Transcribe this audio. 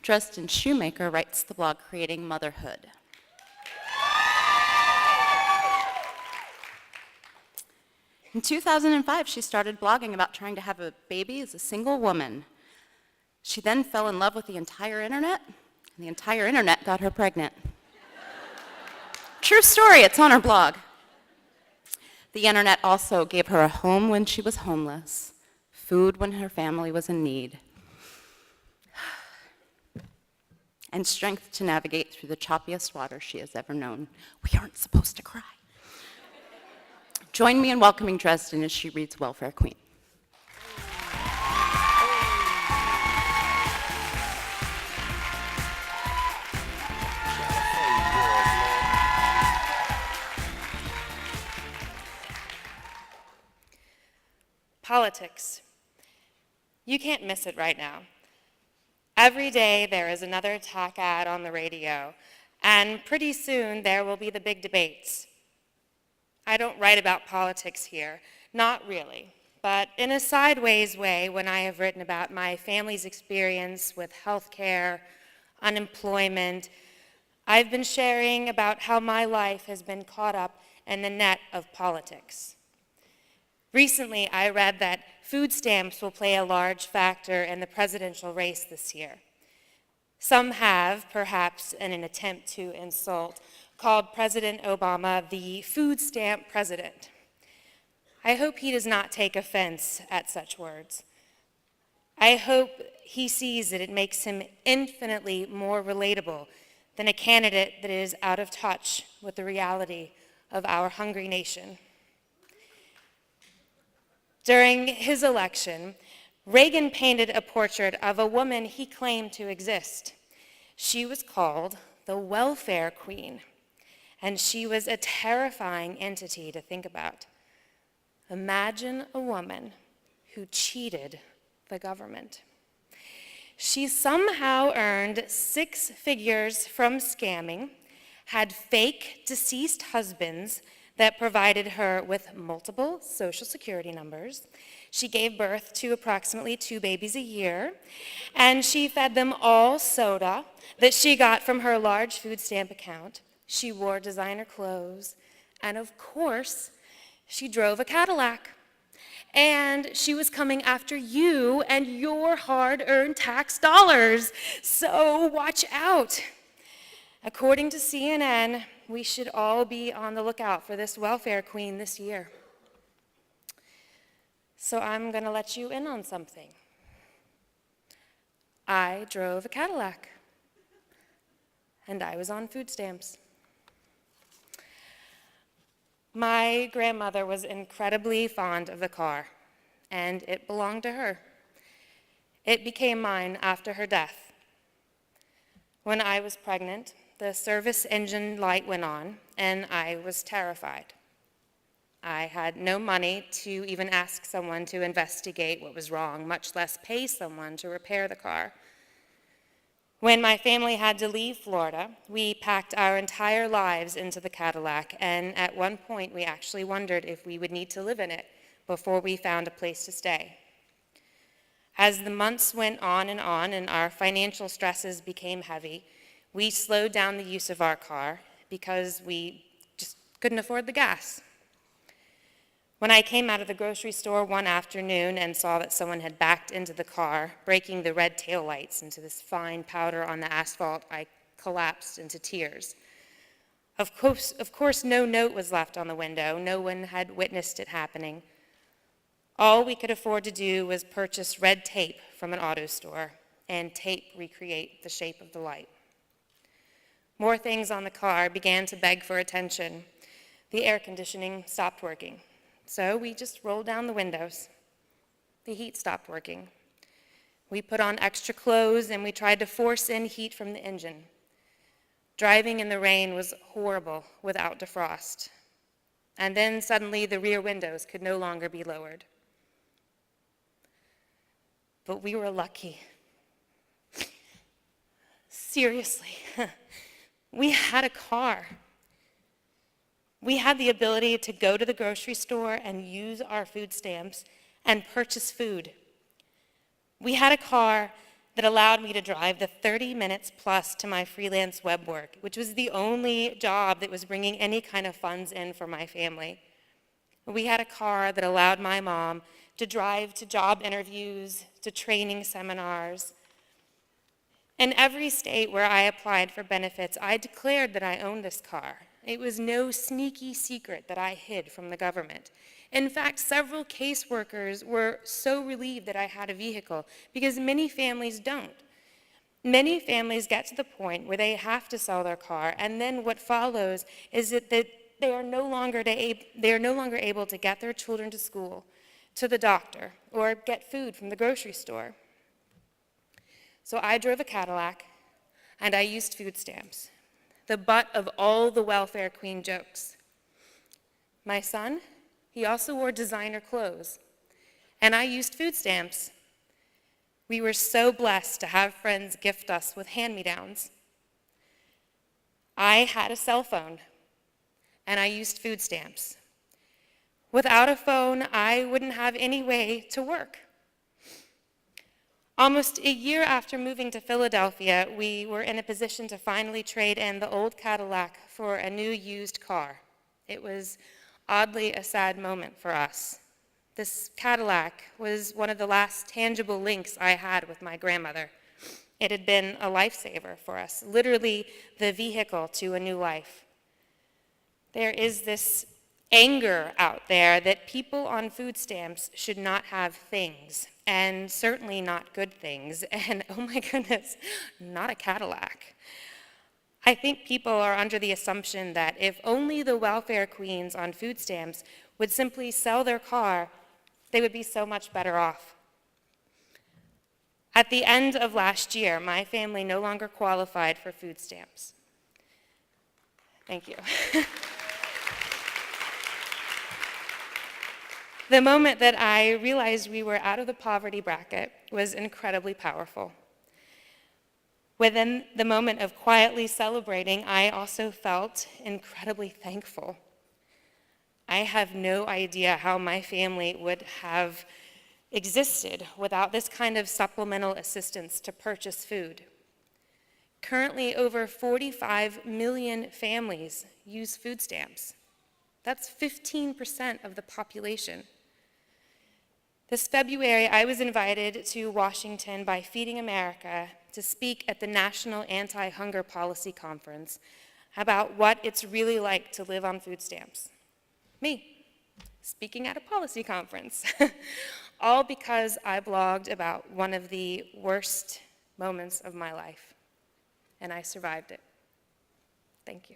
Dresden Shumaker writes the blog Creating Motherhood. In 2005, she started blogging about trying to have a baby as a single woman. She then fell in love with the entire internet, and the entire internet got her pregnant. True story, it's on her blog. The internet also gave her a home when she was homeless, food when her family was in need, and strength to navigate through the choppiest water she has ever known. We aren't supposed to cry. Join me in welcoming Dresden as she reads Welfare Queen. Politics. You can't miss it right now. Every day there is another attack ad on the radio, and pretty soon there will be the big debates. I don't write about politics here, not really, but in a sideways way when I have written about my family's experience with healthcare, unemployment, I've been sharing about how my life has been caught up in the net of politics. Recently, I read that food stamps will play a large factor in the presidential race this year. Some have, perhaps in an attempt to insult, called President Obama the food stamp president. I hope he does not take offense at such words. I hope he sees that it makes him infinitely more relatable than a candidate that is out of touch with the reality of our hungry nation. During his election, Reagan painted a portrait of a woman he claimed to exist. She was called the welfare queen, and she was a terrifying entity to think about. Imagine a woman who cheated the government. She somehow earned 6 figures from scamming, had fake deceased husbands that provided her with multiple Social Security numbers. She gave birth to approximately 2 babies a year, and she fed them all soda that she got from her large food stamp account. She wore designer clothes, and of course, she drove a Cadillac. And she was coming after you and your hard-earned tax dollars, so watch out. According to CNN, we should all be on the lookout for this welfare queen this year. So I'm going to let you in on something. I drove a Cadillac, and I was on food stamps. My grandmother was incredibly fond of the car, and it belonged to her. It became mine after her death. When I was pregnant, the service engine light went on, and I was terrified. I had no money to even ask someone to investigate what was wrong, much less pay someone to repair the car. When my family had to leave Florida, we packed our entire lives into the Cadillac, and at one point we actually wondered if we would need to live in it before we found a place to stay. As the months went on and our financial stresses became heavy, we slowed down the use of our car because we just couldn't afford the gas. When I came out of the grocery store one afternoon and saw that someone had backed into the car, breaking the red taillights into this fine powder on the asphalt, I collapsed into tears. Of course, no note was left on the window. No one had witnessed it happening. All we could afford to do was purchase red tape from an auto store and tape recreate the shape of the light. More things on the car began to beg for attention. The air conditioning stopped working. So we just rolled down the windows. The heat stopped working. We put on extra clothes and we tried to force in heat from the engine. Driving in the rain was horrible without defrost. And then suddenly the rear windows could no longer be lowered. But we were lucky. Seriously, we had a car. We had the ability to go to the grocery store and use our food stamps and purchase food. We had a car that allowed me to drive the 30 minutes plus to my freelance web work, which was the only job that was bringing any kind of funds in for my family. We had a car that allowed my mom to drive to job interviews, to training seminars. In every state where I applied for benefits, I declared that I owned this car. It was no sneaky secret that I hid from the government. In fact, several caseworkers were so relieved that I had a vehicle because many families don't. Many families get to the point where they have to sell their car, and then what follows is that they are no longer able to get their children to school, to the doctor, or get food from the grocery store. So I drove a Cadillac, and I used food stamps, the butt of all the welfare queen jokes. My son, he also wore designer clothes, and I used food stamps. We were so blessed to have friends gift us with hand-me-downs. I had a cell phone, and I used food stamps. Without a phone, I wouldn't have any way to work. Almost a year after moving to Philadelphia, we were in a position to finally trade in the old Cadillac for a new used car. It was oddly a sad moment for us. This Cadillac was one of the last tangible links I had with my grandmother. It had been a lifesaver for us, literally the vehicle to a new life. There is this anger out there that people on food stamps should not have things, and certainly not good things, and oh my goodness, not a Cadillac. I think people are under the assumption that if only the welfare queens on food stamps would simply sell their car, they would be so much better off. At the end of last year, my family no longer qualified for food stamps. Thank you. The moment that I realized we were out of the poverty bracket was incredibly powerful. Within the moment of quietly celebrating, I also felt incredibly thankful. I have no idea how my family would have existed without this kind of supplemental assistance to purchase food. Currently, over 45 million families use food stamps. That's 15% of the population. This February, I was invited to Washington by Feeding America to speak at the National Anti-Hunger Policy Conference about what it's really like to live on food stamps. Me, speaking at a policy conference. All because I blogged about one of the worst moments of my life, and I survived it. Thank you.